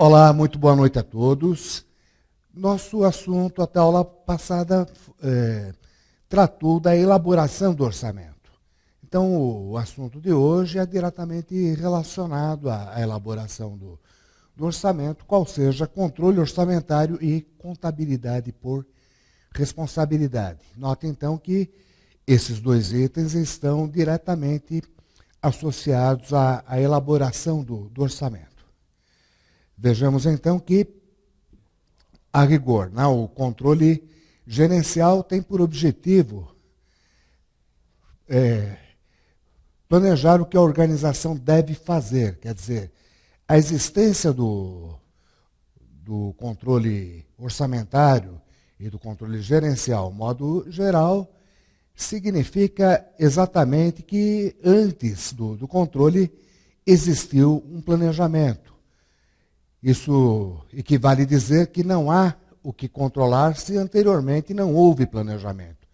Olá, muito boa noite a todos. Nosso assunto, até a aula passada, tratou da elaboração do orçamento. Então, o assunto de hoje é diretamente relacionado à elaboração do orçamento, qual seja controle orçamentário e contabilidade por responsabilidade. Note, então, que esses dois itens estão diretamente associados à elaboração do orçamento. Vejamos, então, que, a rigor, o controle gerencial tem por objetivo planejar o que a organização deve fazer. Quer dizer, a existência do controle orçamentário e do controle gerencial, modo geral, significa exatamente que antes do controle existiu um planejamento. Isso equivale a dizer que não há o que controlar se anteriormente não houve planejamento.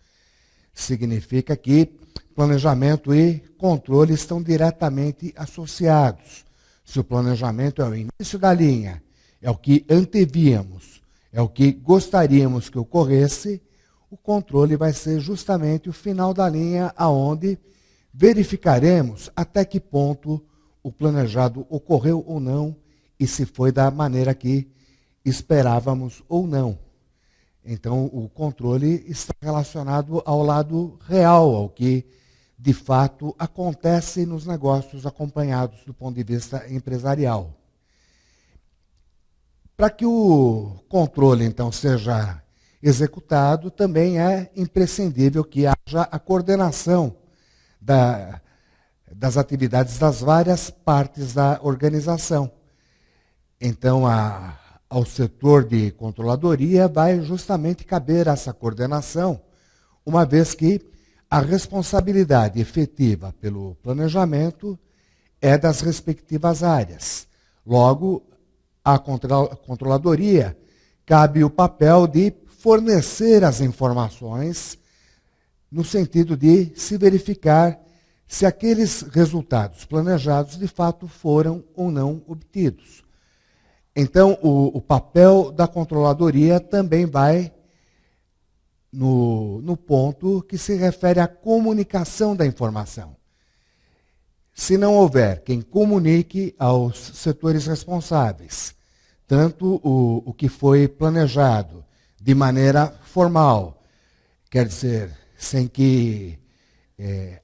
Significa que planejamento e controle estão diretamente associados. Se o planejamento é o início da linha, é o que antevíamos, é o que gostaríamos que ocorresse, o controle vai ser justamente o final da linha, aonde verificaremos até que ponto o planejado ocorreu ou não, e se foi da maneira que esperávamos ou não. Então, o controle está relacionado ao lado real, ao que, de fato, acontece nos negócios acompanhados do ponto de vista empresarial. Para que o controle, então, seja executado, também é imprescindível que haja a coordenação das atividades das várias partes da organização. Então, ao setor de controladoria vai justamente caber essa coordenação, uma vez que a responsabilidade efetiva pelo planejamento é das respectivas áreas. Logo, à controladoria cabe o papel de fornecer as informações no sentido de se verificar se aqueles resultados planejados de fato foram ou não obtidos. Então, o papel da controladoria também vai no ponto que se refere à comunicação da informação. Se não houver quem comunique aos setores responsáveis, tanto o que foi planejado de maneira formal, quer dizer, sem que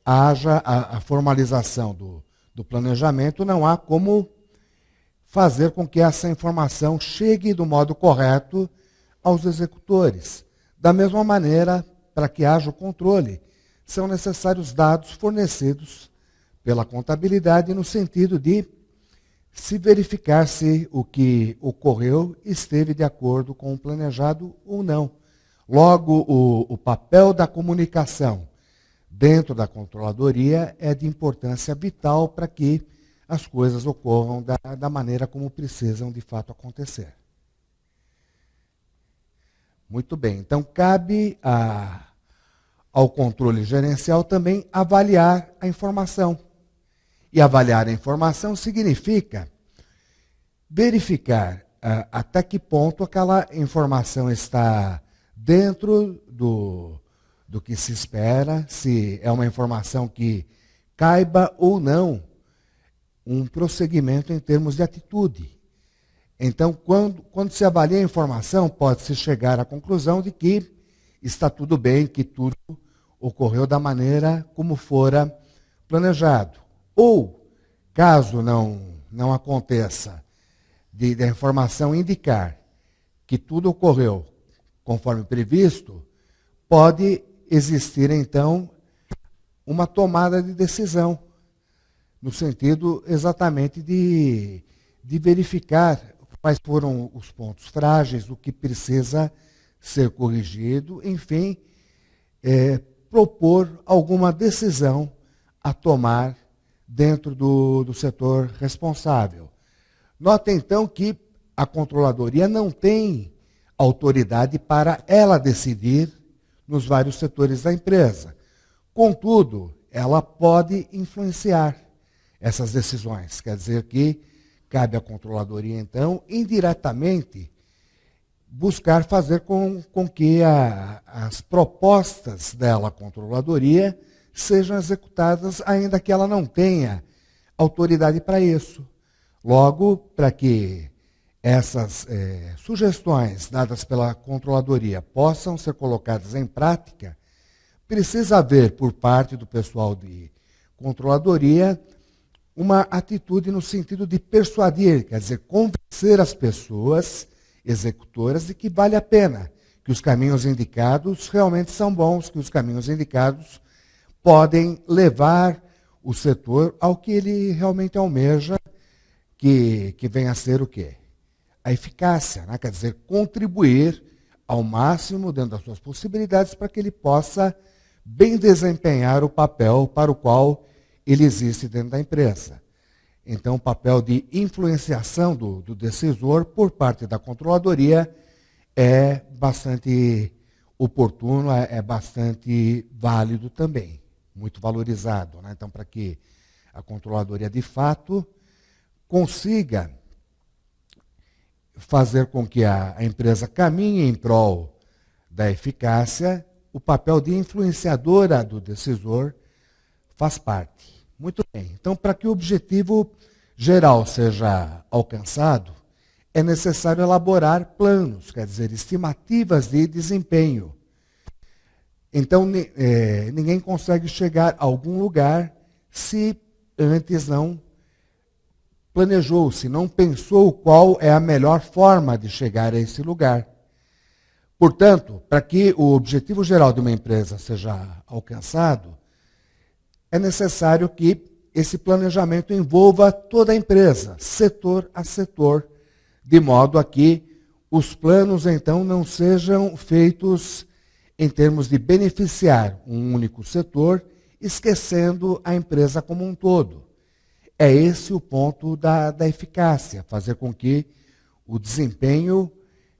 haja a formalização do planejamento, não há como fazer com que essa informação chegue do modo correto aos executores. Da mesma maneira, para que haja o controle, são necessários dados fornecidos pela contabilidade no sentido de se verificar se o que ocorreu esteve de acordo com o planejado ou não. Logo, o papel da comunicação dentro da controladoria é de importância vital para que as coisas ocorram da maneira como precisam de fato acontecer. Muito bem, então cabe ao controle gerencial também avaliar a informação. E avaliar a informação significa verificar até que ponto aquela informação está dentro do que se espera, se é uma informação que caiba ou não um prosseguimento em termos de atitude. Então, quando se avalia a informação, pode-se chegar à conclusão de que está tudo bem, que tudo ocorreu da maneira como fora planejado. Ou, caso não aconteça, da informação indicar que tudo ocorreu conforme previsto, pode existir, então, uma tomada de decisão, no sentido exatamente de verificar quais foram os pontos frágeis, o que precisa ser corrigido, enfim, propor alguma decisão a tomar dentro do setor responsável. Note, então, que a controladoria não tem autoridade para ela decidir nos vários setores da empresa. Contudo, ela pode influenciar essas decisões. Quer dizer que cabe à controladoria, então, indiretamente, buscar fazer com que as propostas dela, a controladoria, sejam executadas, ainda que ela não tenha autoridade para isso. Logo, para que essas sugestões dadas pela controladoria possam ser colocadas em prática, precisa haver, por parte do pessoal de controladoria, uma atitude no sentido de persuadir, quer dizer, convencer as pessoas executoras de que vale a pena, que os caminhos indicados realmente são bons, que os caminhos indicados podem levar o setor ao que ele realmente almeja, que venha a ser o quê? A eficácia, né? Quer dizer, contribuir ao máximo, dentro das suas possibilidades, para que ele possa bem desempenhar o papel para o qual ele existe dentro da empresa. Então, o papel de influenciação do decisor por parte da controladoria é bastante oportuno, é bastante válido também, muito valorizado, né? Então, para que a controladoria, de fato, consiga fazer com que a empresa caminhe em prol da eficácia, o papel de influenciadora do decisor faz parte. Muito bem. Então, para que o objetivo geral seja alcançado, é necessário elaborar planos, quer dizer, estimativas de desempenho. Então, ninguém consegue chegar a algum lugar se antes não planejou, se não pensou qual é a melhor forma de chegar a esse lugar. Portanto, para que o objetivo geral de uma empresa seja alcançado, é necessário que esse planejamento envolva toda a empresa, setor a setor, de modo a que os planos, então, não sejam feitos em termos de beneficiar um único setor, esquecendo a empresa como um todo. É esse o ponto da eficácia, fazer com que o desempenho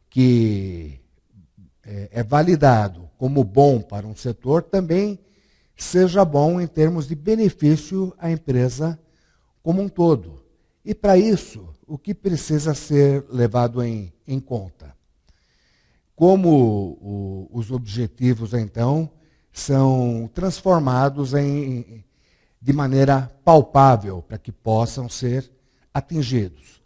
que é validado como bom para um setor também seja bom em termos de benefício à empresa como um todo. E para isso, o que precisa ser levado em conta? Como os objetivos, então, são transformados de maneira palpável para que possam ser atingidos.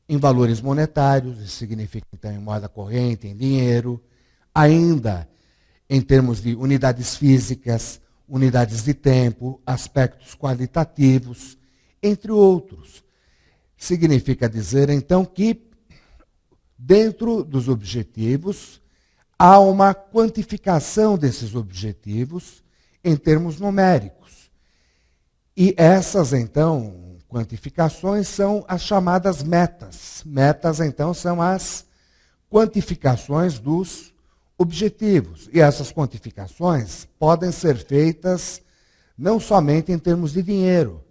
Em valores monetários, isso significa, então, em moeda corrente, em dinheiro, ainda em termos de unidades físicas, unidades de tempo, aspectos qualitativos, entre outros. Significa dizer, então, que dentro dos objetivos há uma quantificação desses objetivos em termos numéricos. E essas, então, quantificações são as chamadas metas. Metas, então, são as quantificações dos objetivos. E essas quantificações podem ser feitas não somente em termos de dinheiro.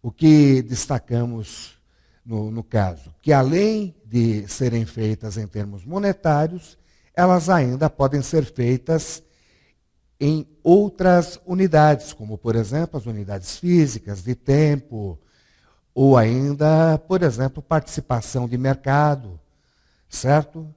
O que destacamos no caso, que além de serem feitas em termos monetários, elas ainda podem ser feitas em outras unidades, como, por exemplo, as unidades físicas, de tempo, ou ainda, por exemplo, participação de mercado, certo?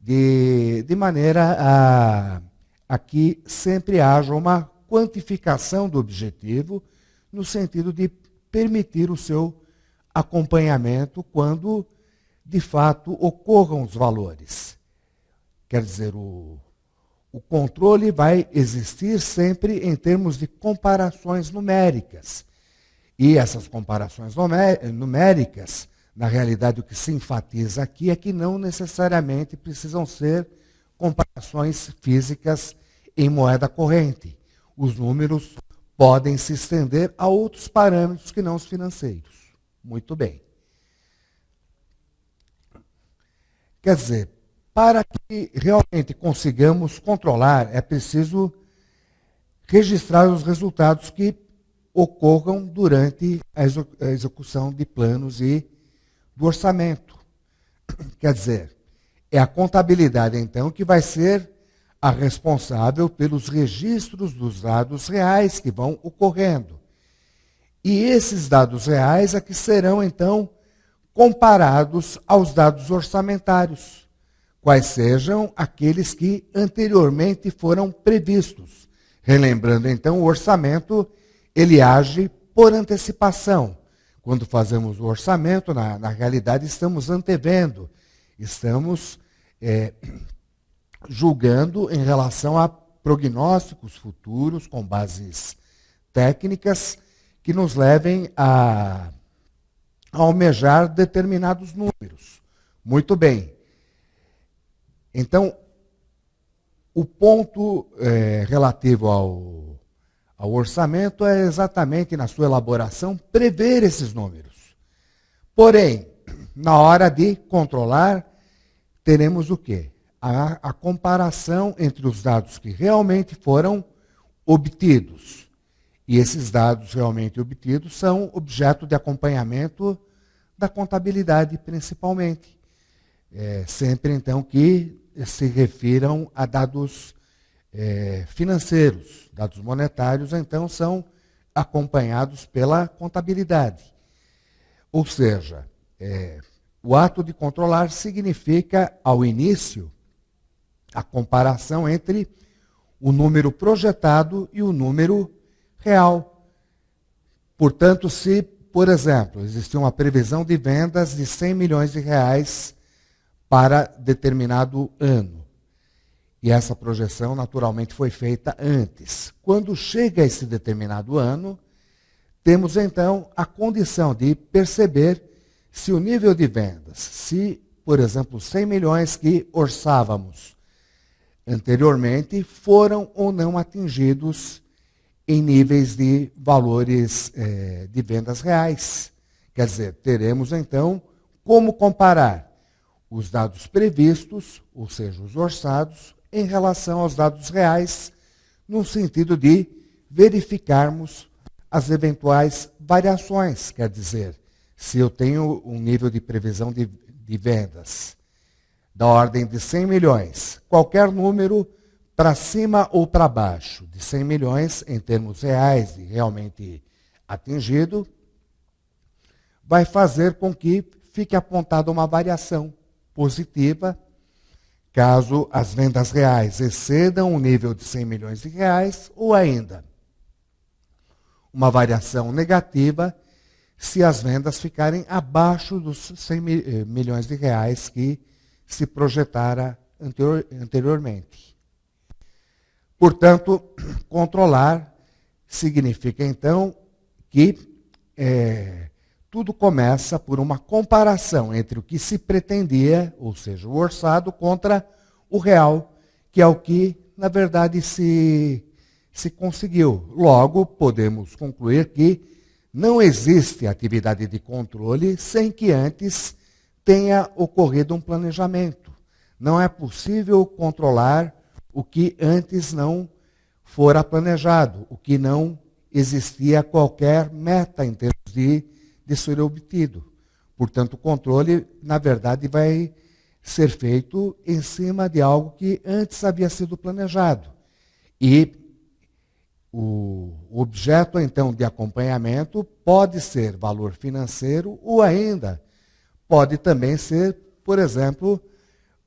De maneira a que sempre haja uma quantificação do objetivo, no sentido de permitir o seu acompanhamento quando, de fato, ocorram os valores. Quer dizer, o controle vai existir sempre em termos de comparações numéricas. E essas comparações numéricas, na realidade, o que se enfatiza aqui é que não necessariamente precisam ser comparações físicas em moeda corrente. Os números podem se estender a outros parâmetros que não os financeiros. Muito bem. Quer dizer, para que realmente consigamos controlar, é preciso registrar os resultados que ocorram durante a execução de planos e do orçamento. Quer dizer, é a contabilidade, então, que vai ser a responsável pelos registros dos dados reais que vão ocorrendo. E esses dados reais é que serão, então, comparados aos dados orçamentários, quais sejam aqueles que anteriormente foram previstos. Relembrando então, o orçamento, ele age por antecipação. Quando fazemos o orçamento, na realidade, estamos antevendo, estamos julgando em relação a prognósticos futuros com bases técnicas que nos levem a almejar determinados números. Muito bem. Então, o ponto relativo ao orçamento é exatamente, na sua elaboração, prever esses números. Porém, na hora de controlar, teremos o quê? A comparação entre os dados que realmente foram obtidos. E esses dados realmente obtidos são objeto de acompanhamento da contabilidade, principalmente. Sempre, então, que se refiram a dados financeiros. Dados monetários, então, são acompanhados pela contabilidade. Ou seja, o ato de controlar significa, ao início, a comparação entre o número projetado e o número real. Portanto, se, por exemplo, existia uma previsão de vendas de 100 milhões de reais para determinado ano, e essa projeção, naturalmente, foi feita antes. Quando chega esse determinado ano, temos, então, a condição de perceber se o nível de vendas, se, por exemplo, 100 milhões que orçávamos anteriormente, foram ou não atingidos em níveis de valores de vendas reais. Quer dizer, teremos, então, como comparar os dados previstos, ou seja, os orçados, em relação aos dados reais, no sentido de verificarmos as eventuais variações. Quer dizer, se eu tenho um nível de previsão de vendas da ordem de 100 milhões, qualquer número para cima ou para baixo de 100 milhões, em termos reais e realmente atingido, vai fazer com que fique apontada uma variação positiva, caso as vendas reais excedam o nível de 100 milhões de reais, ou ainda uma variação negativa se as vendas ficarem abaixo dos 100 milhões de reais que se projetara anteriormente. Portanto, controlar significa, então, que tudo começa por uma comparação entre o que se pretendia, ou seja, o orçado, contra o real, que é o que, na verdade, se conseguiu. Logo, podemos concluir que não existe atividade de controle sem que antes tenha ocorrido um planejamento. Não é possível controlar o que antes não fora planejado, o que não existia qualquer meta em termos de ser obtido. Portanto, o controle, na verdade, vai ser feito em cima de algo que antes havia sido planejado. E o objeto, então, de acompanhamento pode ser valor financeiro ou ainda pode também ser, por exemplo,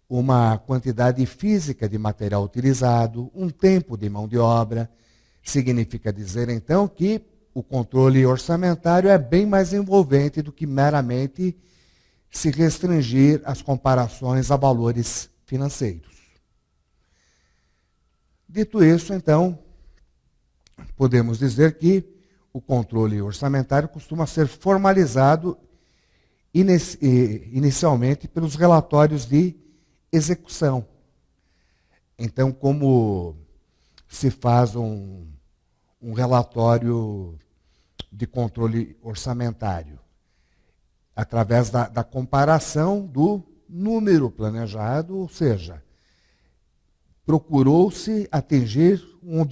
uma quantidade física de material utilizado, um tempo de mão de obra. Significa dizer, então, que o controle orçamentário é bem mais envolvente do que meramente se restringir às comparações a valores financeiros. Dito isso, então, podemos dizer que o controle orçamentário costuma ser formalizado inicialmente pelos relatórios de execução. Então, como se faz um relatório de controle orçamentário? Através da comparação do número planejado, ou seja, procurou-se atingir um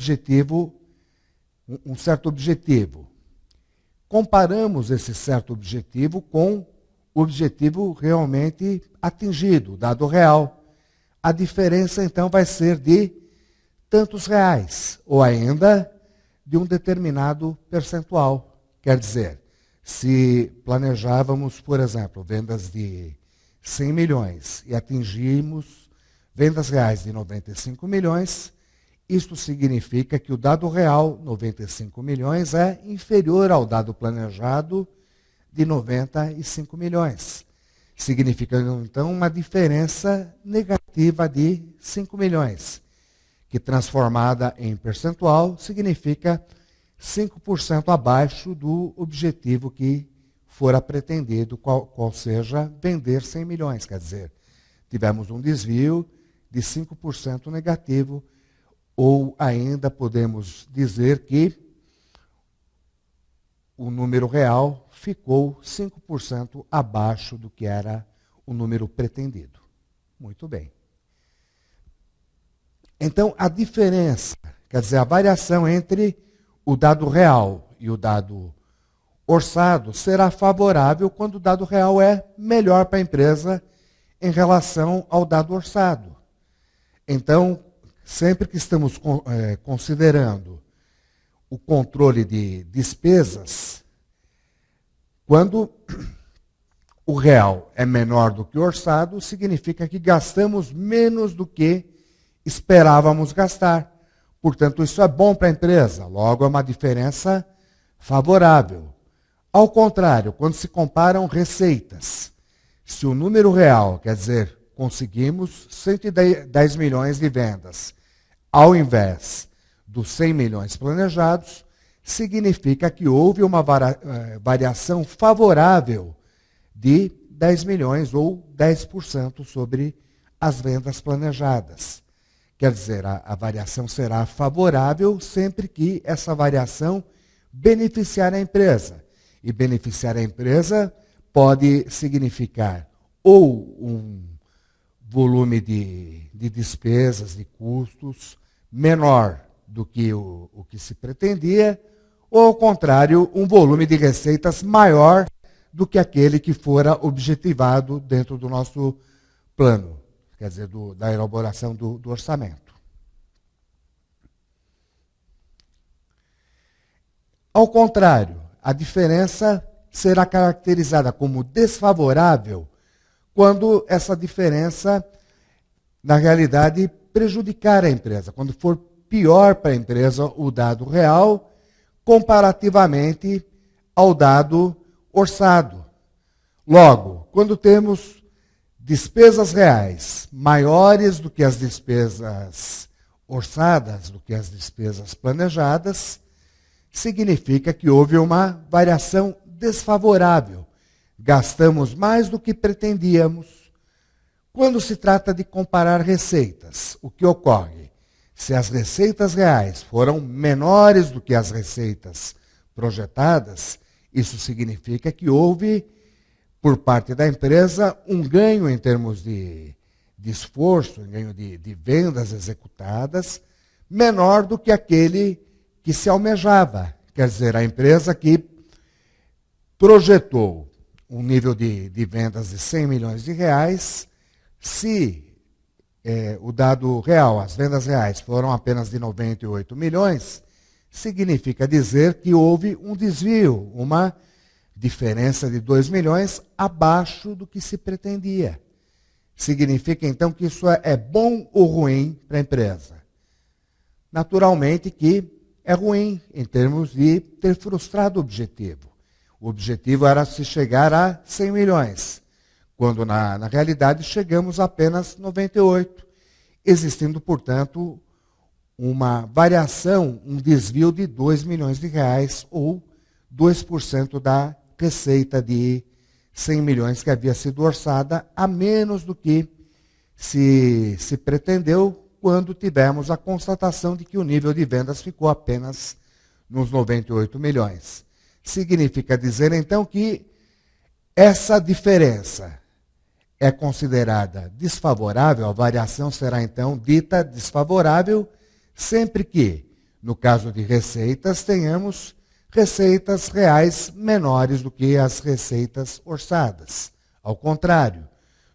certo objetivo. Comparamos esse certo objetivo com o objetivo realmente atingido, dado real. A diferença, então, vai ser de tantos reais, ou ainda de um determinado percentual. Quer dizer, Se planejávamos, por exemplo, vendas de 100 milhões e atingimos vendas reais de 95 milhões, isto significa que o dado real, 95 milhões, é inferior ao dado planejado de 95 milhões. Significa, então, uma diferença negativa de 5 milhões, que transformada em percentual significa 5% abaixo do objetivo que fora pretendido, qual seja vender 100 milhões. Quer dizer, tivemos um desvio de 5% negativo, ou ainda podemos dizer que o número real ficou 5% abaixo do que era o número pretendido. Muito bem. Então, a diferença, quer dizer, a variação entre o dado real e o dado orçado será favorável quando o dado real é melhor para a empresa em relação ao dado orçado. Então, sempre que estamos considerando o controle de despesas, quando o real é menor do que o orçado, significa que gastamos menos do que esperávamos gastar. Portanto, isso é bom para a empresa, logo é uma diferença favorável. Ao contrário, quando se comparam receitas, se o número real, quer dizer, conseguimos 110 milhões de vendas, ao invés dos 100 milhões planejados, significa que houve uma variação favorável de 10 milhões ou 10% sobre as vendas planejadas. Quer dizer, a variação será favorável sempre que essa variação beneficiar a empresa. E beneficiar a empresa pode significar ou um volume de despesas, de custos, menor do que o que se pretendia, ou, ao contrário, um volume de receitas maior do que aquele que fora objetivado dentro do nosso plano, quer dizer, da elaboração do orçamento. Ao contrário, a diferença será caracterizada como desfavorável quando essa diferença, na realidade, prejudicar a empresa, quando for pior para a empresa o dado real comparativamente ao dado orçado. Logo, quando temos despesas reais maiores do que as despesas orçadas, do que as despesas planejadas, significa que houve uma variação desfavorável. Gastamos mais do que pretendíamos. Quando se trata de comparar receitas, o que ocorre? Se as receitas reais foram menores do que as receitas projetadas, isso significa que houve, por parte da empresa, um ganho em termos de esforço, um ganho de vendas executadas, menor do que aquele que se almejava. Quer dizer, a empresa que projetou um nível de vendas de 100 milhões de reais, se o dado real, as vendas reais, foram apenas de 98 milhões, significa dizer que houve um desvio, uma diferença de 2 milhões abaixo do que se pretendia. Significa, então, que isso é bom ou ruim para a empresa? Naturalmente que é ruim em termos de ter frustrado o objetivo. O objetivo era se chegar a 100 milhões, quando na realidade chegamos a apenas 98, existindo, portanto, uma variação, um desvio de 2 milhões de reais, ou 2% da receita de 100 milhões que havia sido orçada, a menos do que se pretendeu, quando tivemos a constatação de que o nível de vendas ficou apenas nos 98 milhões. Significa dizer, então, que essa diferença é considerada desfavorável, a variação será, então, dita desfavorável, sempre que, no caso de receitas, tenhamos receitas reais menores do que as receitas orçadas. Ao contrário,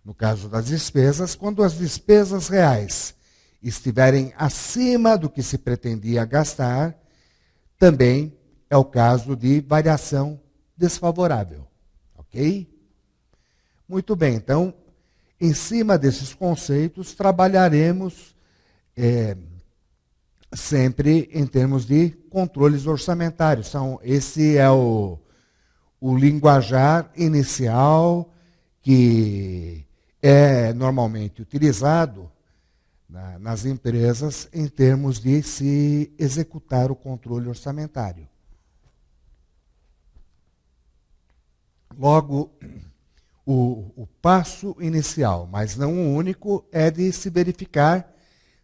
no caso das despesas, quando as despesas reais estiverem acima do que se pretendia gastar, também é o caso de variação desfavorável. Ok? Muito bem, então, em cima desses conceitos, trabalharemos sempre em termos de controles orçamentários. Esse é o linguajar inicial que é normalmente utilizado nas empresas em termos de se executar o controle orçamentário. Logo, o passo inicial, mas não o único, é de se verificar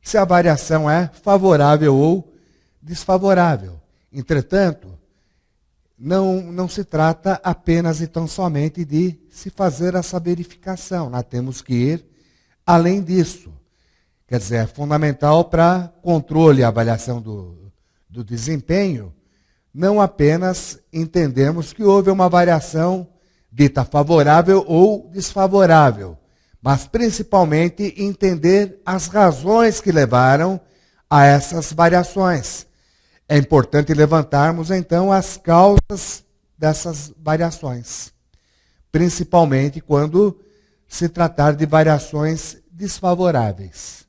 se a variação é favorável ou desfavorável. Entretanto, não se trata apenas e tão somente de se fazer essa verificação. Nós temos que ir além disso. Quer dizer, é fundamental para controle e avaliação do desempenho, não apenas entendermos que houve uma variação dita favorável ou desfavorável, mas principalmente entender as razões que levaram a essas variações. É importante levantarmos, então, as causas dessas variações, principalmente quando se tratar de variações desfavoráveis.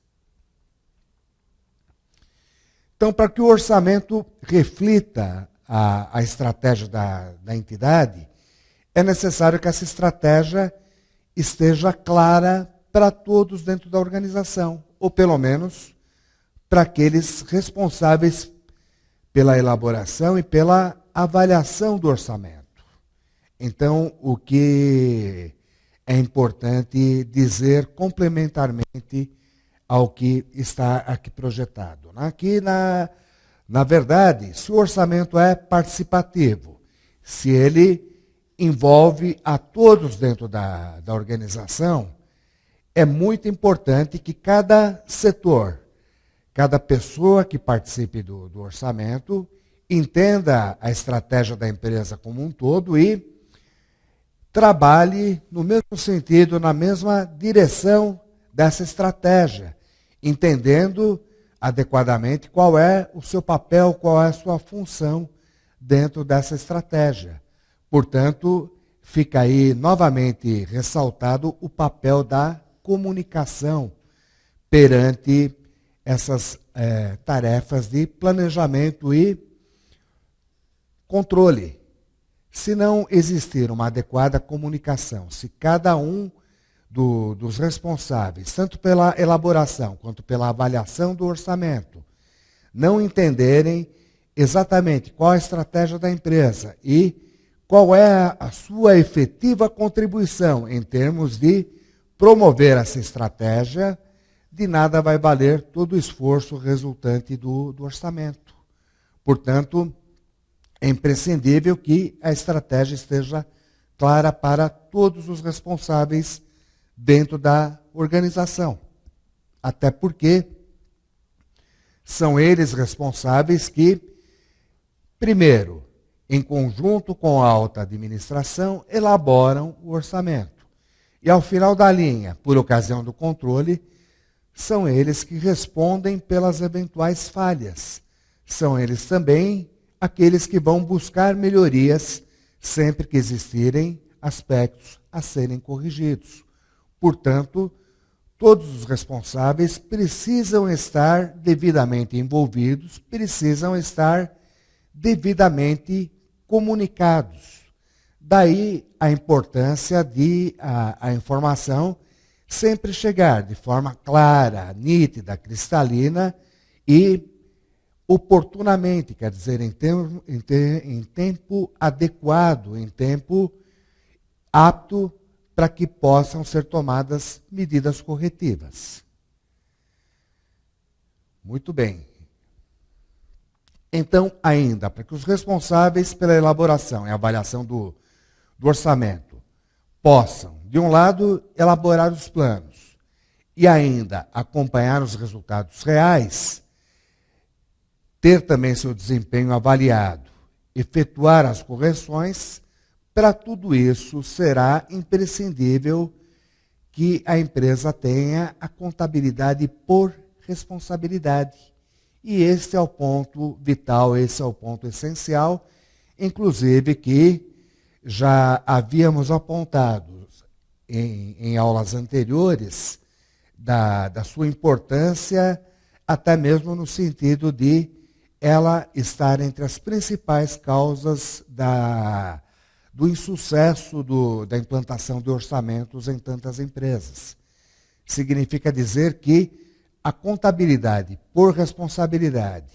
Então, para que o orçamento reflita a estratégia da entidade, é necessário que essa estratégia esteja clara para todos dentro da organização, ou pelo menos para aqueles responsáveis pela elaboração e pela avaliação do orçamento. Então, o que é importante dizer complementarmente ao que está aqui projetado. Aqui, na verdade, se o orçamento é participativo, se ele envolve a todos dentro da organização, é muito importante que cada setor, cada pessoa que participe do orçamento, entenda a estratégia da empresa como um todo e trabalhe no mesmo sentido, na mesma direção dessa estratégia, entendendo adequadamente qual é o seu papel, qual é a sua função dentro dessa estratégia. Portanto, fica aí novamente ressaltado o papel da comunicação perante essas tarefas de planejamento e controle. Se não existir uma adequada comunicação, se cada um dos responsáveis, tanto pela elaboração quanto pela avaliação do orçamento, não entenderem exatamente qual a estratégia da empresa e qual é a sua efetiva contribuição em termos de promover essa estratégia, de nada vai valer todo o esforço resultante do orçamento. Portanto, é imprescindível que a estratégia esteja clara para todos os responsáveis dentro da organização. Até porque são eles responsáveis que, primeiro, em conjunto com a alta administração, elaboram o orçamento. E ao final da linha, por ocasião do controle, são eles que respondem pelas eventuais falhas. São eles também aqueles que vão buscar melhorias sempre que existirem aspectos a serem corrigidos. Portanto, todos os responsáveis precisam estar devidamente envolvidos, precisam estar devidamente comunicados. Daí a importância de a informação sempre chegar de forma clara, nítida, cristalina e oportunamente, quer dizer, em tempo adequado, em tempo apto para que possam ser tomadas medidas corretivas. Muito bem. Então, ainda, para que os responsáveis pela elaboração e avaliação do orçamento possam, de um lado, elaborar os planos e ainda acompanhar os resultados reais, ter também seu desempenho avaliado, efetuar as correções, para tudo isso será imprescindível que a empresa tenha a contabilidade por responsabilidade. E esse é o ponto vital, esse é o ponto essencial, inclusive que já havíamos apontado em aulas anteriores da sua importância, até mesmo no sentido de ela estar entre as principais causas do insucesso da implantação de orçamentos em tantas empresas. Significa dizer que a contabilidade por responsabilidade,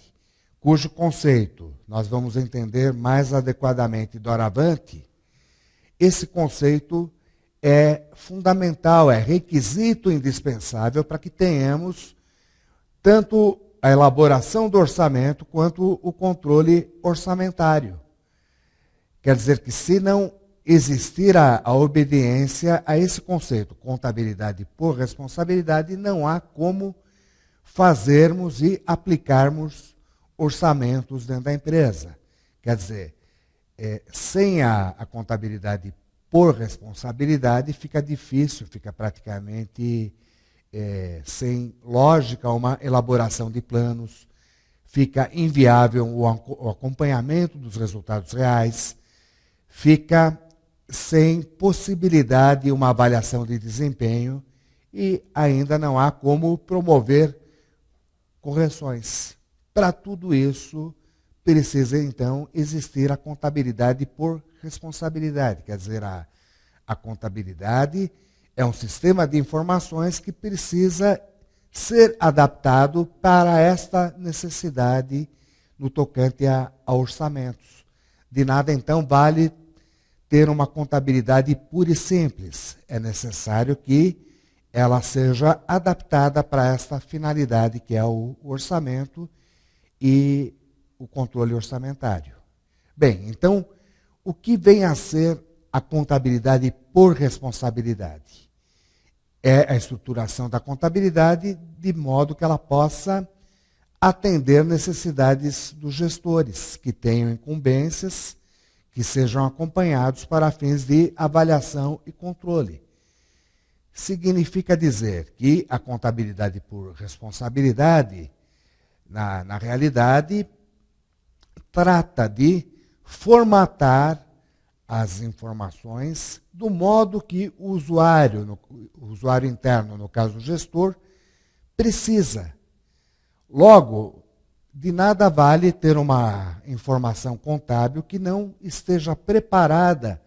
cujo conceito nós vamos entender mais adequadamente doravante, esse conceito é fundamental, é requisito indispensável para que tenhamos tanto a elaboração do orçamento quanto o controle orçamentário. Quer dizer que se não existir a obediência a esse conceito, contabilidade por responsabilidade, não há como fazermos e aplicarmos orçamentos dentro da empresa. Quer dizer, sem a contabilidade por responsabilidade, fica difícil, fica praticamente sem lógica uma elaboração de planos, fica inviável o acompanhamento dos resultados reais, fica sem possibilidade uma avaliação de desempenho e ainda não há como promover correções. Para tudo isso, precisa então existir a contabilidade por responsabilidade, quer dizer, a contabilidade é um sistema de informações que precisa ser adaptado para esta necessidade no tocante a orçamentos. De nada, então, vale ter uma contabilidade pura e simples. É necessário que ela seja adaptada para esta finalidade, que é o orçamento e o controle orçamentário. Bem, então, o que vem a ser a contabilidade por responsabilidade? É a estruturação da contabilidade de modo que ela possa atender necessidades dos gestores que tenham incumbências, que sejam acompanhados para fins de avaliação e controle. Significa dizer que a contabilidade por responsabilidade, na realidade, trata de formatar as informações do modo que o usuário interno, no caso o gestor, precisa. Logo, de nada vale ter uma informação contábil que não esteja preparada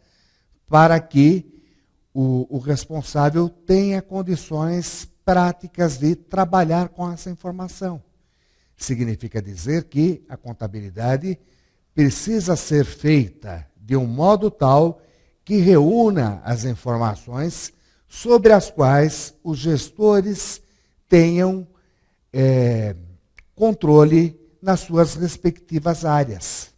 para que o responsável tenha condições práticas de trabalhar com essa informação. Significa dizer que a contabilidade precisa ser feita de um modo tal que reúna as informações sobre as quais os gestores tenham controle nas suas respectivas áreas.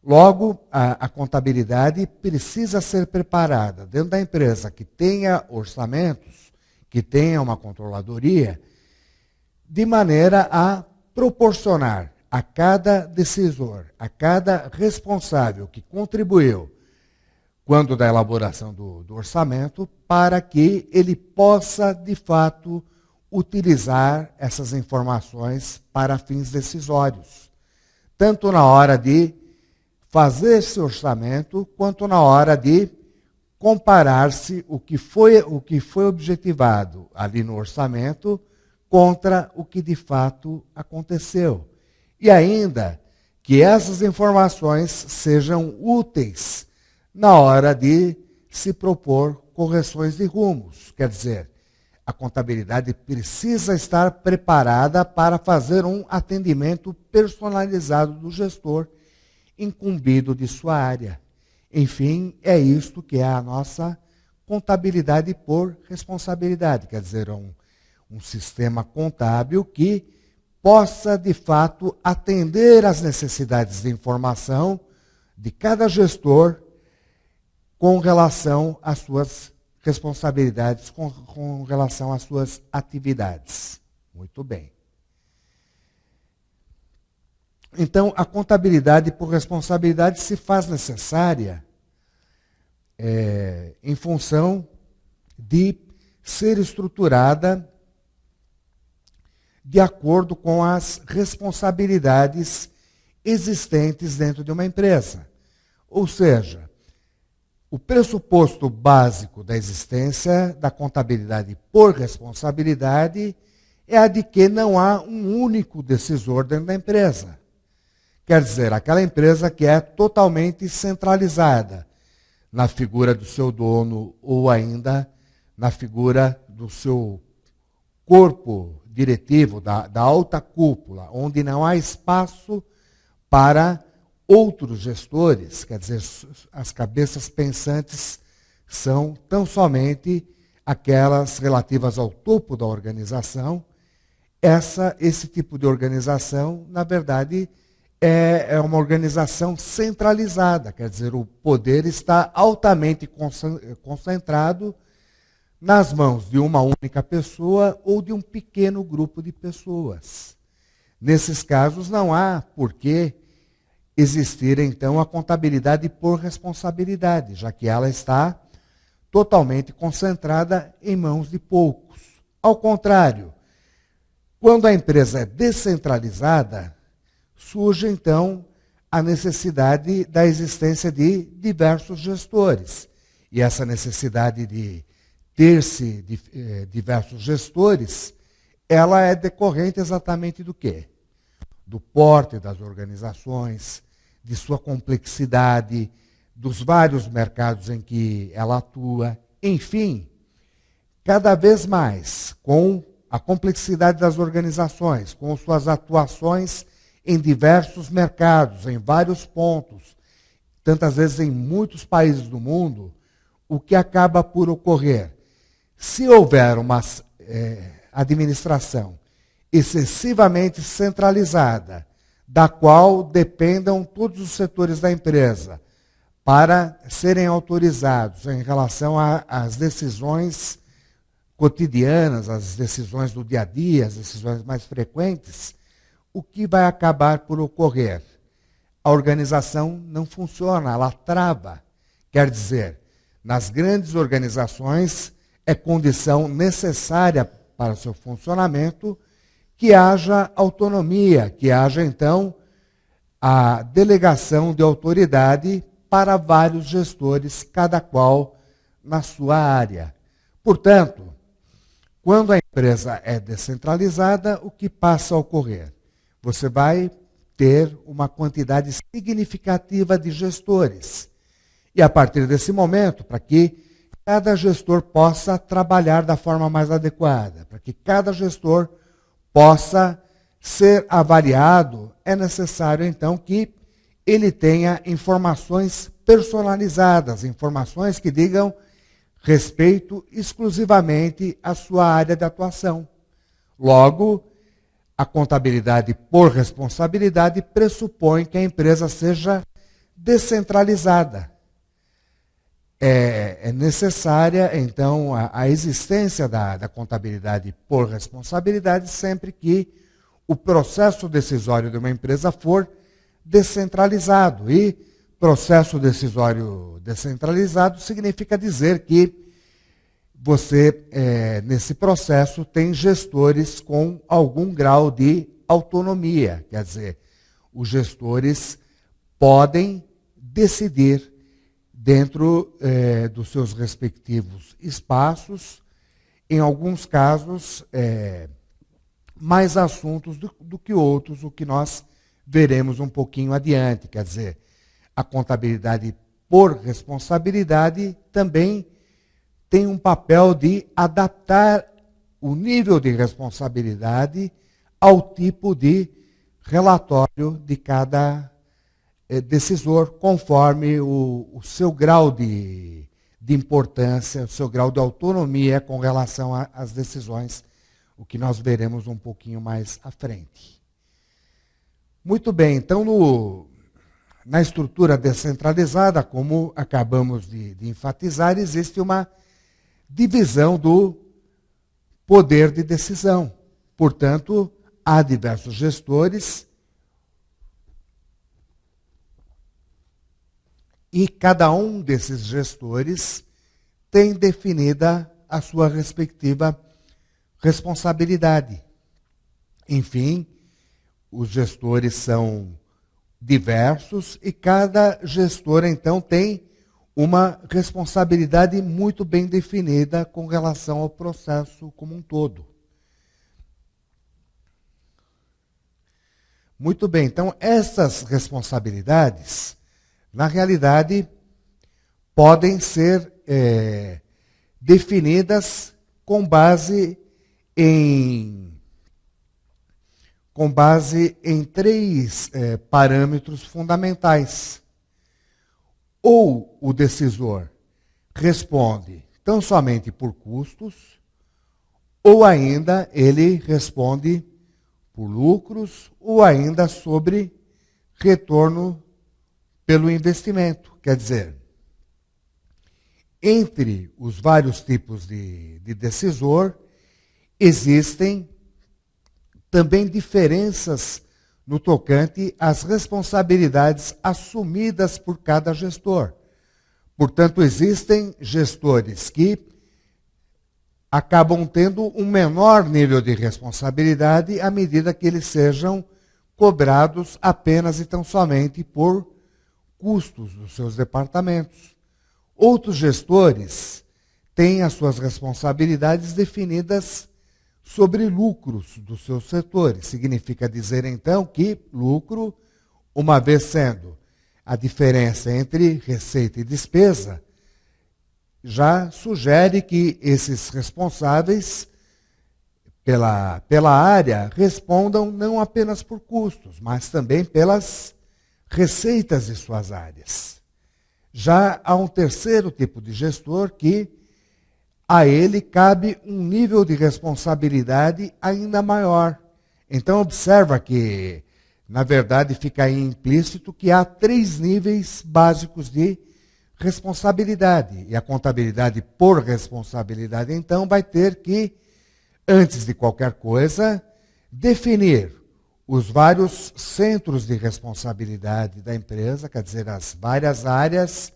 Logo, a contabilidade precisa ser preparada dentro da empresa que tenha orçamentos, que tenha uma controladoria, de maneira a proporcionar a cada decisor, a cada responsável que contribuiu quando da elaboração do orçamento, para que ele possa, de fato, utilizar essas informações para fins decisórios, tanto na hora de fazer esse orçamento, quanto na hora de comparar-se o que foi objetivado ali no orçamento contra o que de fato aconteceu. E ainda que essas informações sejam úteis na hora de se propor correções de rumos. Quer dizer, a contabilidade precisa estar preparada para fazer um atendimento personalizado do gestor incumbido de sua área. Enfim, é isto que é a nossa contabilidade por responsabilidade, quer dizer, um sistema contábil que possa, de fato, atender às necessidades de informação de cada gestor com relação às suas responsabilidades, com relação às suas atividades. Muito bem. Então, a contabilidade por responsabilidade se faz necessária em função de ser estruturada de acordo com as responsabilidades existentes dentro de uma empresa. Ou seja, O pressuposto básico da existência da contabilidade por responsabilidade é a de que não há um único decisor dentro da empresa. Quer dizer, aquela empresa que é totalmente centralizada na figura do seu dono ou ainda na figura do seu corpo diretivo, da alta cúpula, onde não há espaço para outros gestores, quer dizer, as cabeças pensantes são tão somente aquelas relativas ao topo da organização. Esse tipo de organização, na verdade, é uma organização centralizada, quer dizer, o poder está altamente concentrado nas mãos de uma única pessoa ou de um pequeno grupo de pessoas. Nesses casos, não há por que existir, então, a contabilidade por responsabilidade, já que ela está totalmente concentrada em mãos de poucos. Ao contrário, quando a empresa é descentralizada, surge, então, a necessidade da existência de diversos gestores. E essa necessidade de ter-se diversos gestores, ela é decorrente exatamente do quê? Do porte das organizações, de sua complexidade, dos vários mercados em que ela atua. Enfim, cada vez mais, com a complexidade das organizações, com suas atuações em diversos mercados, em vários pontos, tantas vezes em muitos países do mundo, o que acaba por ocorrer? Se houver uma administração excessivamente centralizada, da qual dependam todos os setores da empresa, para serem autorizados em relação às decisões cotidianas, às decisões do dia a dia, as decisões mais frequentes, o que vai acabar por ocorrer? A organização não funciona, ela trava. Quer dizer, nas grandes organizações é condição necessária para o seu funcionamento que haja autonomia, que haja, então, a delegação de autoridade para vários gestores, cada qual na sua área. Portanto, quando a empresa é descentralizada, o que passa a ocorrer? Você vai ter uma quantidade significativa de gestores. E a partir desse momento, para que cada gestor possa trabalhar da forma mais adequada, para que cada gestor possa ser avaliado, é necessário, então, que ele tenha informações personalizadas, informações que digam respeito exclusivamente à sua área de atuação. Logo, a contabilidade por responsabilidade pressupõe que a empresa seja descentralizada. É necessária, então, a existência da contabilidade por responsabilidade sempre que o processo decisório de uma empresa for descentralizado. E processo decisório descentralizado significa dizer que você, nesse processo, tem gestores com algum grau de autonomia. Quer dizer, os gestores podem decidir dentro dos seus respectivos espaços, em alguns casos, mais assuntos do que outros, o que nós veremos um pouquinho adiante. Quer dizer, a contabilidade por responsabilidade também tem um papel de adaptar o nível de responsabilidade ao tipo de relatório de cada decisor, conforme o seu grau de importância, o seu grau de autonomia com relação às decisões, o que nós veremos um pouquinho mais à frente. Muito bem, então, na estrutura descentralizada, como acabamos de enfatizar, existe uma divisão do poder de decisão. Portanto, há diversos gestores e cada um desses gestores tem definida a sua respectiva responsabilidade. Enfim, os gestores são diversos e cada gestor, então, tem uma responsabilidade muito bem definida com relação ao processo como um todo. Muito bem, então essas responsabilidades, na realidade, podem ser definidas com base em três parâmetros fundamentais. Ou o decisor responde tão somente por custos, ou ainda ele responde por lucros, ou ainda sobre retorno pelo investimento. Quer dizer, entre os vários tipos de decisor, existem também diferenças no tocante às responsabilidades assumidas por cada gestor. Portanto, existem gestores que acabam tendo um menor nível de responsabilidade à medida que eles sejam cobrados apenas e tão somente por custos dos seus departamentos. Outros gestores têm as suas responsabilidades definidas sobre lucros dos seus setores. Significa dizer, então, que lucro, uma vez sendo a diferença entre receita e despesa, já sugere que esses responsáveis pela área respondam não apenas por custos, mas também pelas receitas de suas áreas. Já há um terceiro tipo de gestor que a ele cabe um nível de responsabilidade ainda maior. Então, observa que, na verdade, fica aí implícito que há 3 níveis básicos de responsabilidade. E a contabilidade por responsabilidade, então, vai ter que, antes de qualquer coisa, definir os vários centros de responsabilidade da empresa, quer dizer, as várias áreas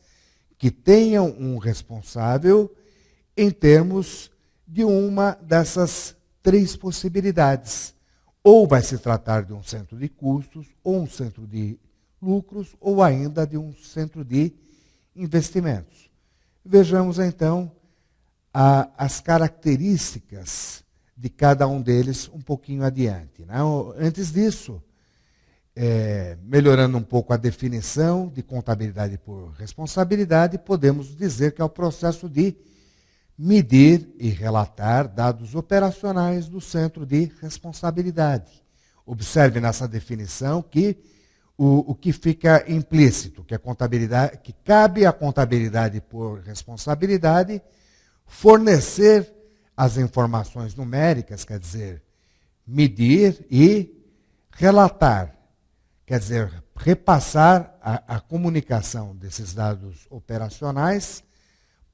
que tenham um responsável em termos de uma dessas 3 possibilidades. Ou vai se tratar de um centro de custos, ou um centro de lucros, ou ainda de um centro de investimentos. Vejamos, então, as características de cada um deles um pouquinho adiante. Né? Antes disso, melhorando um pouco a definição de contabilidade por responsabilidade, podemos dizer que é o processo de medir e relatar dados operacionais do centro de responsabilidade. Observe nessa definição que o que fica implícito, que cabe à contabilidade por responsabilidade fornecer as informações numéricas, quer dizer, medir e relatar, quer dizer, repassar a comunicação desses dados operacionais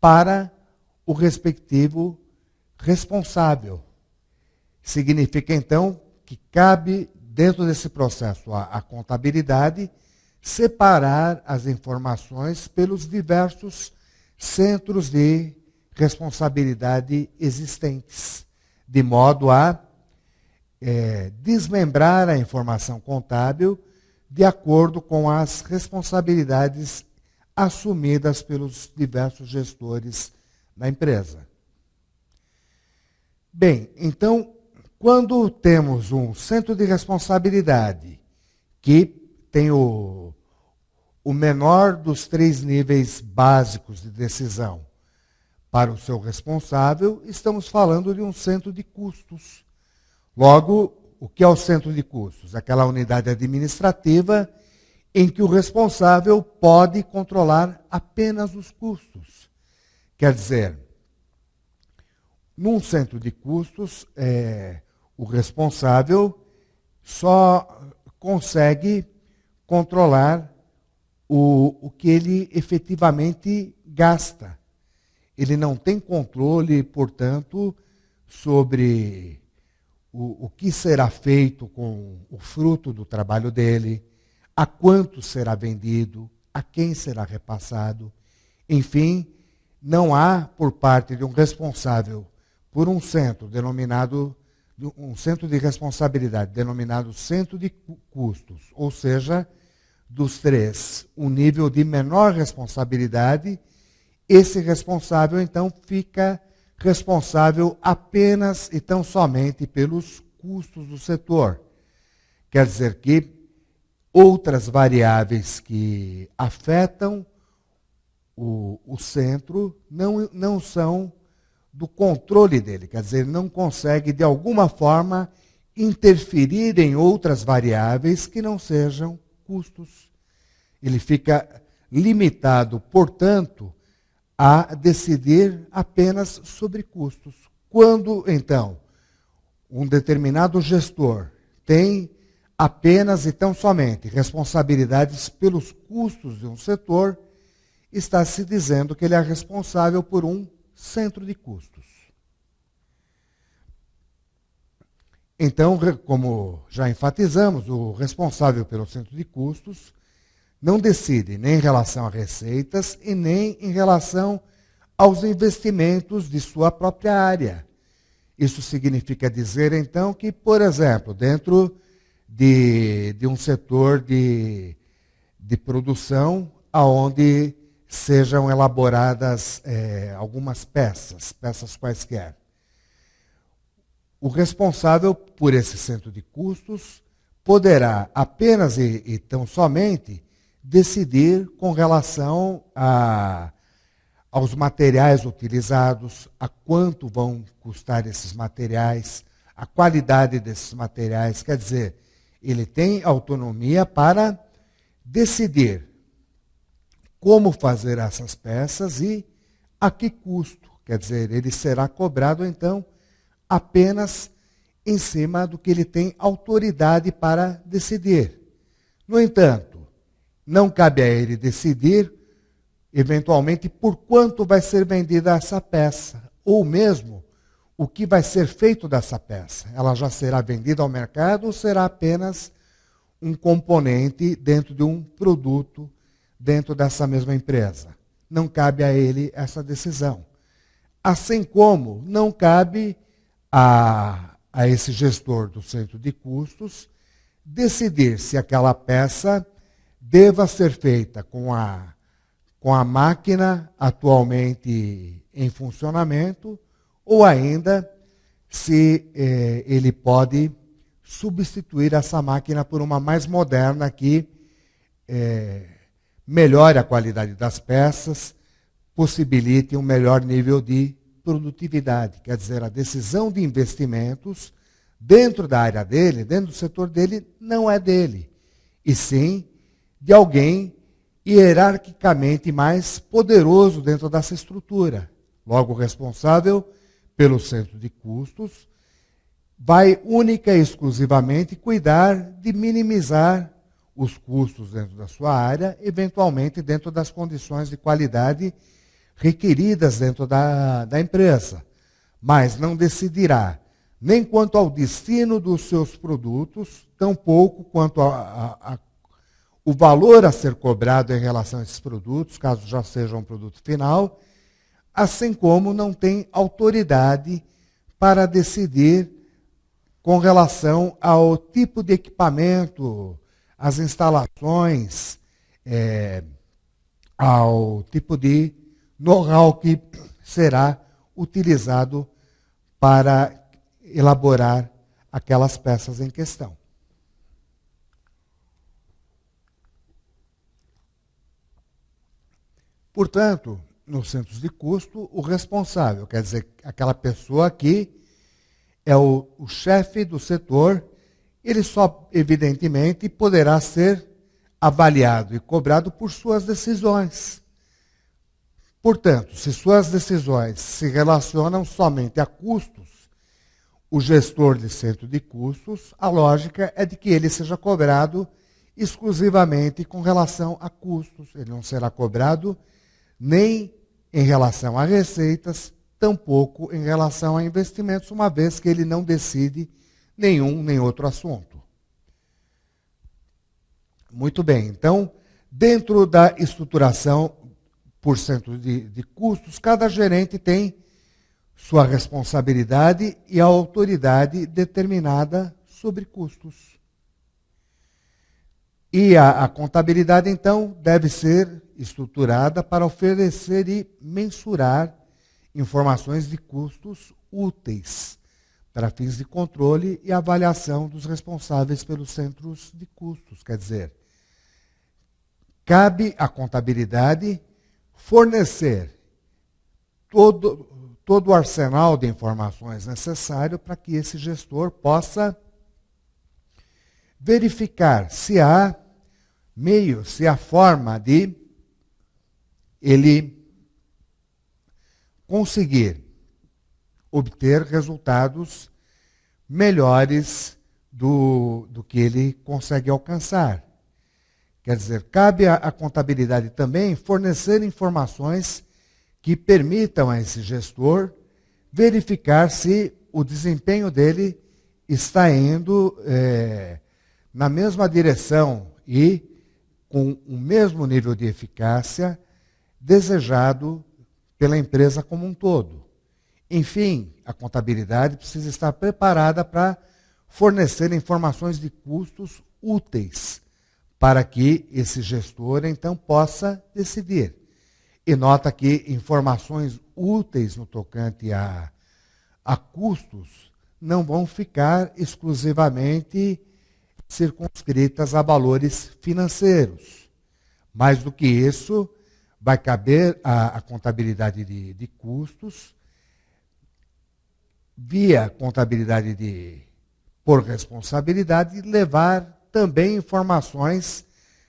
para o respectivo responsável. Significa, então, que cabe, dentro desse processo, a contabilidade, separar as informações pelos diversos centros de responsabilidade existentes, de modo a desmembrar a informação contábil de acordo com as responsabilidades assumidas pelos diversos gestores da empresa. Bem, então, quando temos um centro de responsabilidade que tem o menor dos 3 níveis básicos de decisão para o seu responsável, estamos falando de um centro de custos. Logo, o que é o centro de custos? Aquela unidade administrativa em que o responsável pode controlar apenas os custos. Quer dizer, num centro de custos, o responsável só consegue controlar o que ele efetivamente gasta. Ele não tem controle, portanto, sobre o que será feito com o fruto do trabalho dele, a quanto será vendido, a quem será repassado. Enfim, não há, por parte de um responsável por um centro denominado, um centro de responsabilidade, denominado centro de custos, ou seja, dos 3, um nível de menor responsabilidade esse responsável, então, fica responsável apenas e tão somente pelos custos do setor. Quer dizer que outras variáveis que afetam o centro não são do controle dele. Quer dizer, ele não consegue, de alguma forma, interferir em outras variáveis que não sejam custos. Ele fica limitado, portanto, a decidir apenas sobre custos. Quando, então, um determinado gestor tem apenas e tão somente responsabilidades pelos custos de um setor, está se dizendo que ele é responsável por um centro de custos. Então, como já enfatizamos, o responsável pelo centro de custos não decide nem em relação a receitas e nem em relação aos investimentos de sua própria área. Isso significa dizer, então, que, por exemplo, dentro de um setor de produção, onde sejam elaboradas algumas peças quaisquer. O responsável por esse centro de custos poderá apenas e tão somente decidir com relação aos materiais utilizados, a quanto vão custar esses materiais, a qualidade desses materiais. Quer dizer, ele tem autonomia para decidir como fazer essas peças e a que custo. Quer dizer, ele será cobrado, então, apenas em cima do que ele tem autoridade para decidir. No entanto, não cabe a ele decidir, eventualmente, por quanto vai ser vendida essa peça, ou mesmo o que vai ser feito dessa peça. Ela já será vendida ao mercado ou será apenas um componente dentro de um produto dentro dessa mesma empresa? Não cabe a ele essa decisão. Assim como não cabe a esse gestor do centro de custos decidir se aquela peça deva ser feita com a máquina atualmente em funcionamento ou ainda se ele pode substituir essa máquina por uma mais moderna que melhore a qualidade das peças, possibilite um melhor nível de produtividade. Quer dizer, a decisão de investimentos dentro da área dele, dentro do setor dele, não é dele, e sim de alguém hierarquicamente mais poderoso dentro dessa estrutura. Logo, o responsável pelo centro de custos vai única e exclusivamente cuidar de minimizar os custos dentro da sua área, eventualmente dentro das condições de qualidade requeridas dentro da empresa. Mas não decidirá nem quanto ao destino dos seus produtos, tampouco quanto o valor a ser cobrado em relação a esses produtos, caso já seja um produto final, assim como não tem autoridade para decidir com relação ao tipo de equipamento, às instalações, ao tipo de know-how que será utilizado para elaborar aquelas peças em questão. Portanto, nos centros de custo, o responsável, quer dizer, aquela pessoa que é o chefe do setor, ele só, evidentemente, poderá ser avaliado e cobrado por suas decisões. Portanto, se suas decisões se relacionam somente a custos, o gestor de centro de custos, a lógica é de que ele seja cobrado exclusivamente com relação a custos. Ele não será cobrado nem em relação a receitas, tampouco em relação a investimentos, uma vez que ele não decide nenhum nem outro assunto. Muito bem, então, dentro da estruturação por centro de custos, cada gerente tem sua responsabilidade e a autoridade determinada sobre custos. E a contabilidade, então, deve ser estruturada para oferecer e mensurar informações de custos úteis para fins de controle e avaliação dos responsáveis pelos centros de custos. Quer dizer, cabe à contabilidade fornecer todo o arsenal de informações necessário para que esse gestor possa verificar se há meio, se há forma de ele conseguir obter resultados melhores do que ele consegue alcançar. Quer dizer, cabe à contabilidade também fornecer informações que permitam a esse gestor verificar se o desempenho dele está indo na mesma direção e com o mesmo nível de eficácia desejado pela empresa como um todo. Enfim, a contabilidade precisa estar preparada para fornecer informações de custos úteis para que esse gestor, então, possa decidir. E nota que informações úteis no tocante a custos não vão ficar exclusivamente circunscritas a valores financeiros. Mais do que isso, vai caber à contabilidade de custos, via contabilidade por responsabilidade, levar também informações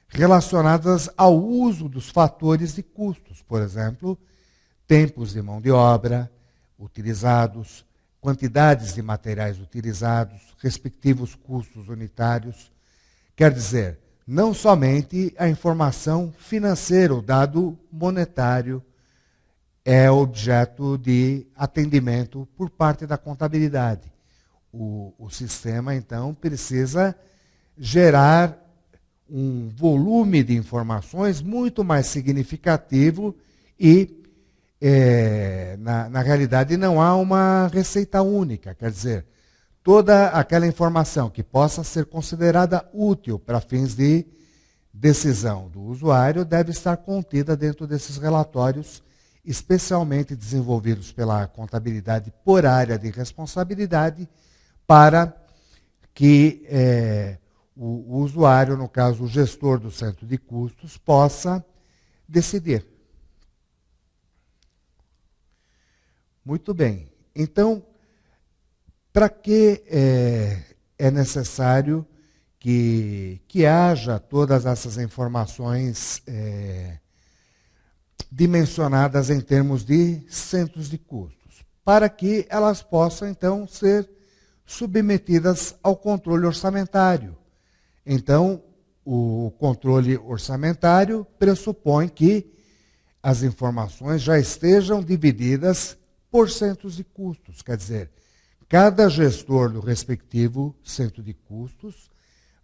relacionadas ao uso dos fatores de custos, por exemplo, tempos de mão de obra utilizados, quantidades de materiais utilizados, respectivos custos unitários. Quer dizer, não somente a informação financeira, o dado monetário é objeto de atendimento por parte da contabilidade. O sistema, então, precisa gerar um volume de informações muito mais significativo e, na realidade, não há uma receita única. Quer dizer, toda aquela informação que possa ser considerada útil para fins de decisão do usuário deve estar contida dentro desses relatórios, especialmente desenvolvidos pela contabilidade por área de responsabilidade, para que o usuário, no caso o gestor do centro de custos, possa decidir. Muito bem. Então, para que é necessário que haja todas essas informações dimensionadas em termos de centros de custos? Para que elas possam, então, ser submetidas ao controle orçamentário. Então, o controle orçamentário pressupõe que as informações já estejam divididas por centros de custos. Quer dizer, cada gestor do respectivo centro de custos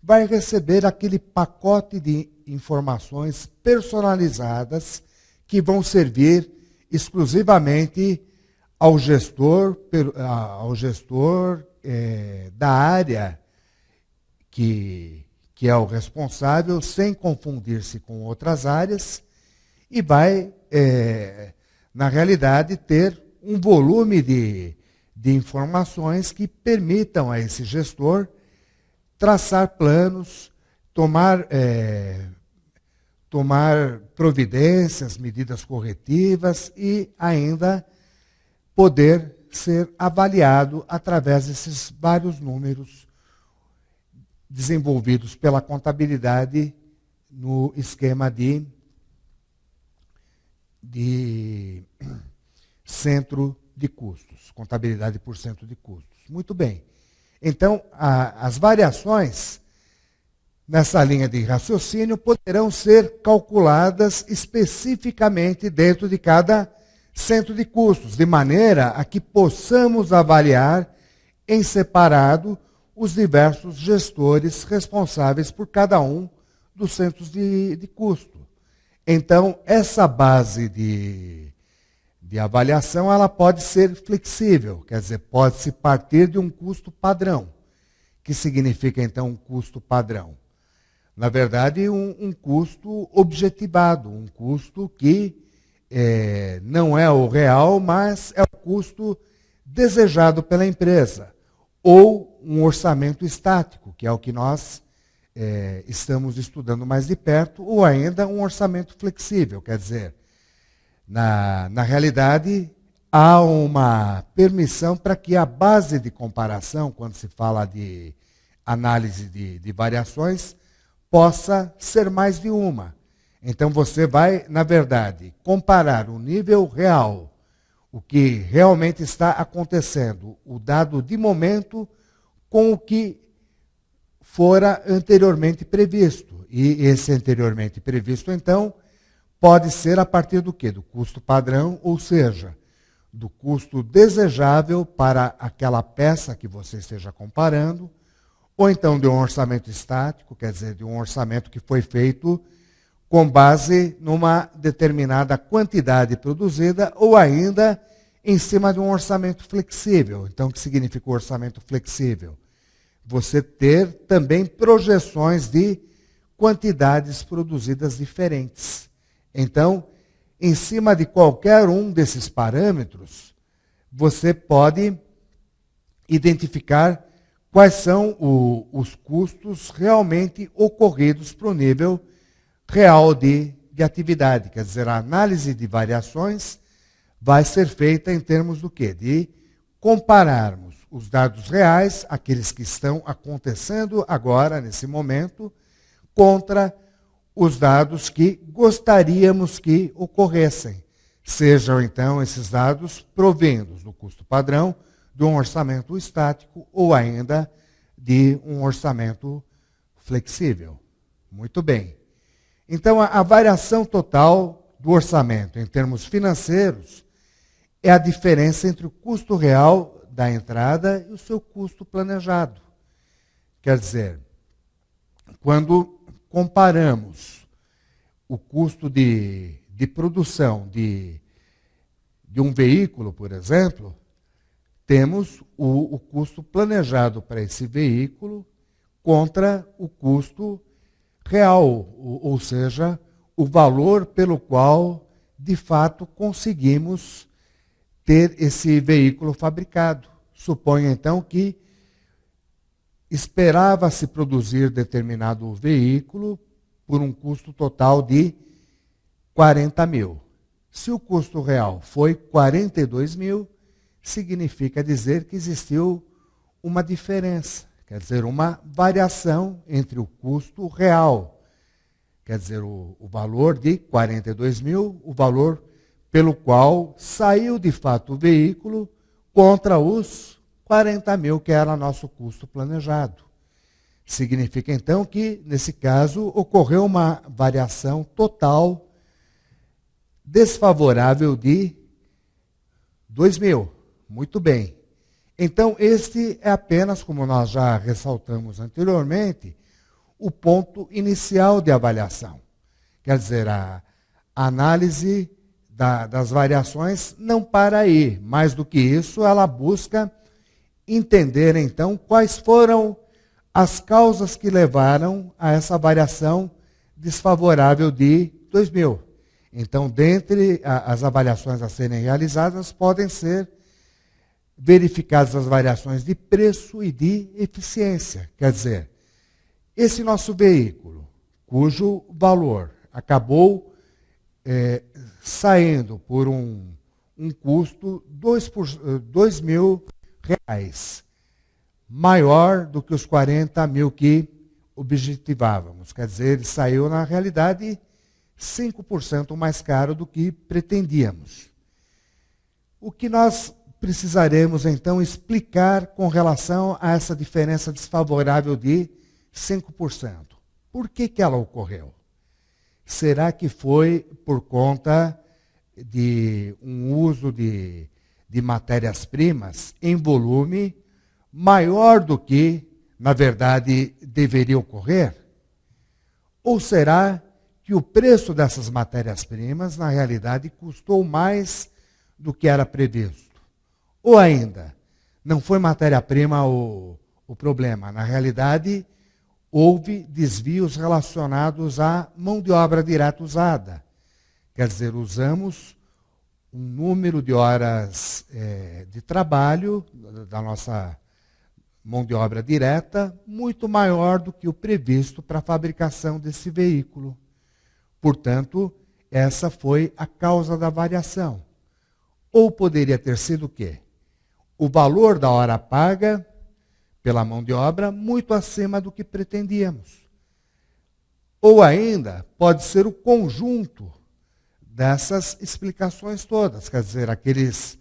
vai receber aquele pacote de informações personalizadas que vão servir exclusivamente ao gestor da área que é o responsável, sem confundir-se com outras áreas, e vai, na realidade, ter um volume de informações que permitam a esse gestor traçar planos, tomar providências, medidas corretivas e ainda poder ser avaliado através desses vários números desenvolvidos pela contabilidade no esquema de centro de custos, contabilidade por centro de custos. Muito bem. Então, as variações nessa linha de raciocínio poderão ser calculadas especificamente dentro de cada centro de custos, de maneira a que possamos avaliar em separado os diversos gestores responsáveis por cada um dos centros de custo. Então, essa base de avaliação ela pode ser flexível, quer dizer, pode-se partir de um custo padrão. Que significa, então, um custo padrão? na verdade, um custo objetivado, um custo que não é o real, mas é o custo desejado pela empresa, ou um orçamento estático, que é o que nós estamos estudando mais de perto, ou ainda um orçamento flexível, quer dizer, na realidade, há uma permissão para que a base de comparação, quando se fala de análise de variações, possa ser mais de uma. Então você vai, na verdade, comparar o nível real, o que realmente está acontecendo, o dado de momento, com o que fora anteriormente previsto. E esse anteriormente previsto, então, pode ser a partir do quê? Do custo padrão, ou seja, do custo desejável para aquela peça que você esteja comparando, ou então de um orçamento estático, quer dizer, de um orçamento que foi feito com base numa determinada quantidade produzida, ou ainda em cima de um orçamento flexível. Então, o que significa o orçamento flexível? Você ter também projeções de quantidades produzidas diferentes. Então, em cima de qualquer um desses parâmetros, você pode identificar quais são os custos realmente ocorridos para o nível real de atividade. Quer dizer, a análise de variações vai ser feita em termos do quê? De compararmos os dados reais, aqueles que estão acontecendo agora, nesse momento, contra os dados que gostaríamos que ocorressem. Sejam, então, esses dados provindos do custo padrão, de um orçamento estático ou ainda de um orçamento flexível. Muito bem. Então, a variação total do orçamento em termos financeiros é a diferença entre o custo real da entrada e o seu custo planejado. Quer dizer, quando comparamos o custo de produção de um veículo, por exemplo, temos o custo planejado para esse veículo contra o custo real, ou seja, o valor pelo qual, de fato, conseguimos ter esse veículo fabricado. Suponha, então, que esperava-se produzir determinado veículo por um custo total de 40 mil. Se o custo real foi 42 mil, significa dizer que existiu uma diferença, quer dizer, uma variação entre o custo real, quer dizer, o valor de 42 mil, o valor pelo qual saiu de fato o veículo, contra os 40 mil que era nosso custo planejado. Significa então que, nesse caso, ocorreu uma variação total desfavorável de 2 mil. Muito bem. Então, este é apenas, como nós já ressaltamos anteriormente, o ponto inicial de avaliação. Quer dizer, a análise das variações não para aí. Mais do que isso, ela busca entender, então, quais foram as causas que levaram a essa variação desfavorável de 2 mil. Então, dentre as avaliações a serem realizadas, podem ser verificadas as variações de preço e de eficiência. Quer dizer, esse nosso veículo, cujo valor acabou saindo por um custo 2 mil reais, maior do que os 40 mil que objetivávamos. Quer dizer, ele saiu, na realidade, 5% mais caro do que pretendíamos. O que nós precisaremos, então, explicar com relação a essa diferença desfavorável de 5%. Por que ela ocorreu? Será que foi por conta de um uso de matérias-primas em volume maior do que, na verdade, deveria ocorrer? Ou será que o preço dessas matérias-primas, na realidade, custou mais do que era previsto? Ou ainda, não foi matéria-prima o problema. Na realidade, houve desvios relacionados à mão de obra direta usada. Quer dizer, usamos um número de horas de trabalho da nossa mão de obra direta muito maior do que o previsto para a fabricação desse veículo. Portanto, essa foi a causa da variação. Ou poderia ter sido o quê? O valor da hora paga pela mão de obra muito acima do que pretendíamos. Ou ainda, pode ser o conjunto dessas explicações todas. Quer dizer, aqueles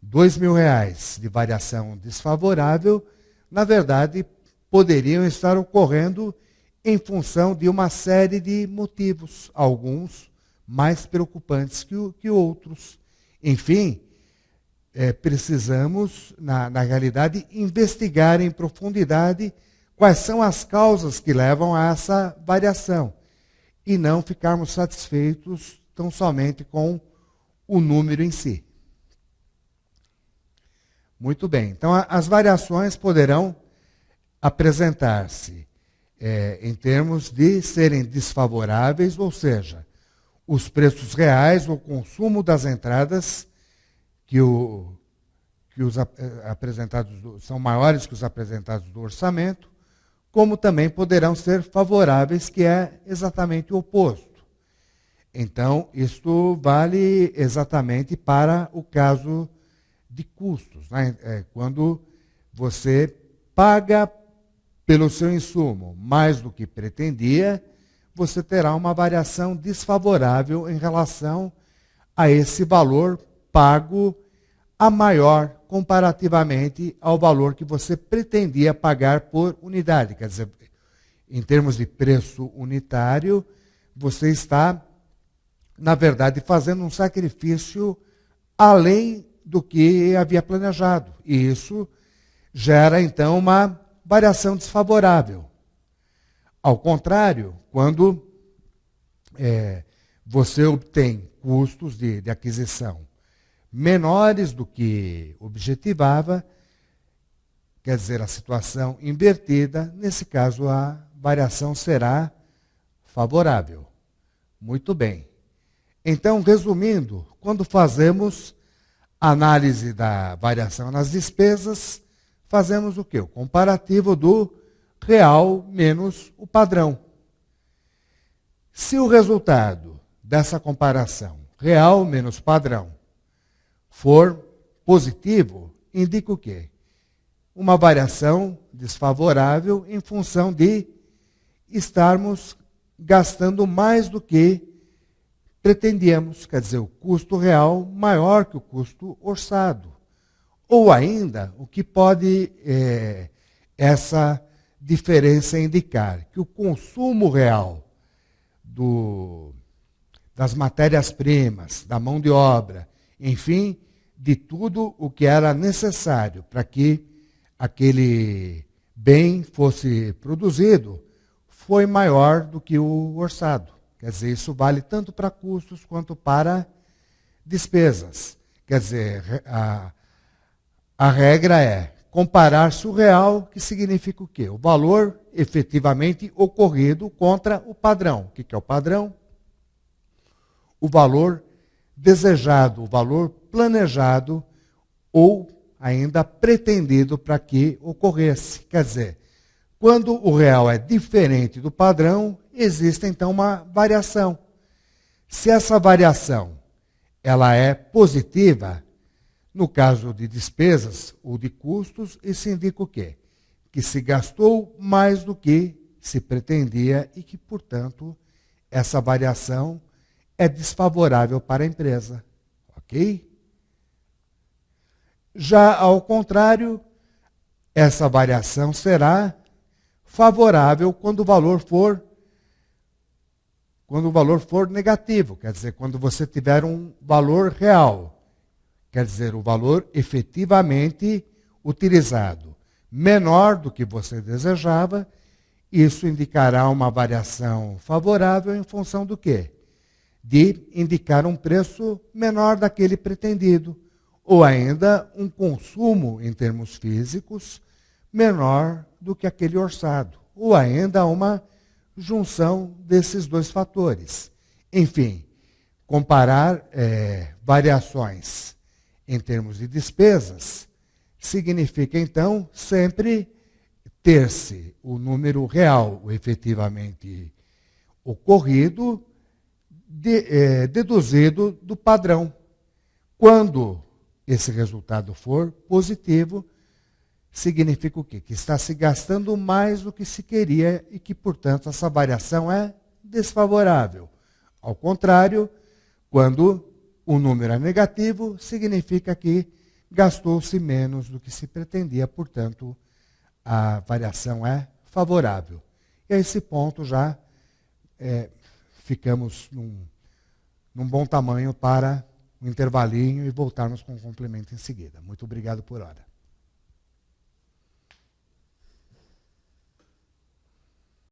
R$ 2.000 de variação desfavorável, na verdade, poderiam estar ocorrendo em função de uma série de motivos, alguns mais preocupantes que outros. Enfim, precisamos, na realidade, investigar em profundidade quais são as causas que levam a essa variação e não ficarmos satisfeitos tão somente com o número em si. Muito bem, então as variações poderão apresentar-se em termos de serem desfavoráveis, ou seja, os preços reais, o consumo das entradas que os apresentados são maiores que os apresentados do orçamento, como também poderão ser favoráveis, que é exatamente o oposto. Então, isto vale exatamente para o caso de custos, né? Quando você paga pelo seu insumo mais do que pretendia, você terá uma variação desfavorável em relação a esse valor pago a maior comparativamente ao valor que você pretendia pagar por unidade. Quer dizer, em termos de preço unitário, você está, na verdade, fazendo um sacrifício além do que havia planejado. E isso gera, então, uma variação desfavorável. Ao contrário, quando você obtém custos de aquisição menores do que objetivava, quer dizer, a situação invertida, nesse caso a variação será favorável. Muito bem. Então, resumindo, quando fazemos análise da variação nas despesas, fazemos o quê? O comparativo do real menos o padrão. Se o resultado dessa comparação, real menos padrão, for positivo, indica o quê? Uma variação desfavorável em função de estarmos gastando mais do que pretendíamos, quer dizer, o custo real maior que o custo orçado. Ou ainda, o que pode essa diferença indicar? Que o consumo real das matérias-primas, da mão de obra, enfim, de tudo o que era necessário para que aquele bem fosse produzido, foi maior do que o orçado. Quer dizer, isso vale tanto para custos quanto para despesas. Quer dizer, a regra é comparar-se o real, que significa o quê? O valor efetivamente ocorrido contra o padrão. O que é o padrão? O valor desejado, o valor planejado ou ainda pretendido para que ocorresse. Quer dizer, quando o real é diferente do padrão, existe então uma variação. Se essa variação ela é positiva, no caso de despesas ou de custos, isso indica o quê? Que se gastou mais do que se pretendia e que, portanto, essa variação é desfavorável para a empresa. Ok? Já ao contrário, essa variação será favorável quando o valor for negativo, quer dizer, quando você tiver um valor real, quer dizer, o valor efetivamente utilizado menor do que você desejava, isso indicará uma variação favorável em função do quê? De indicar um preço menor daquele pretendido, ou ainda um consumo em termos físicos menor do que aquele orçado. ou ainda uma junção desses dois fatores. Enfim, comparar variações em termos de despesas significa, então, sempre ter-se o número real, o efetivamente ocorrido, deduzido do padrão. Quando esse resultado for positivo, significa o quê? Que está se gastando mais do que se queria e que, portanto, essa variação é desfavorável. Ao contrário, quando o número é negativo, significa que gastou-se menos do que se pretendia, portanto, a variação é favorável. E a esse ponto já ficamos num bom tamanho para um intervalinho e voltarmos com o complemento em seguida. Muito obrigado por hora.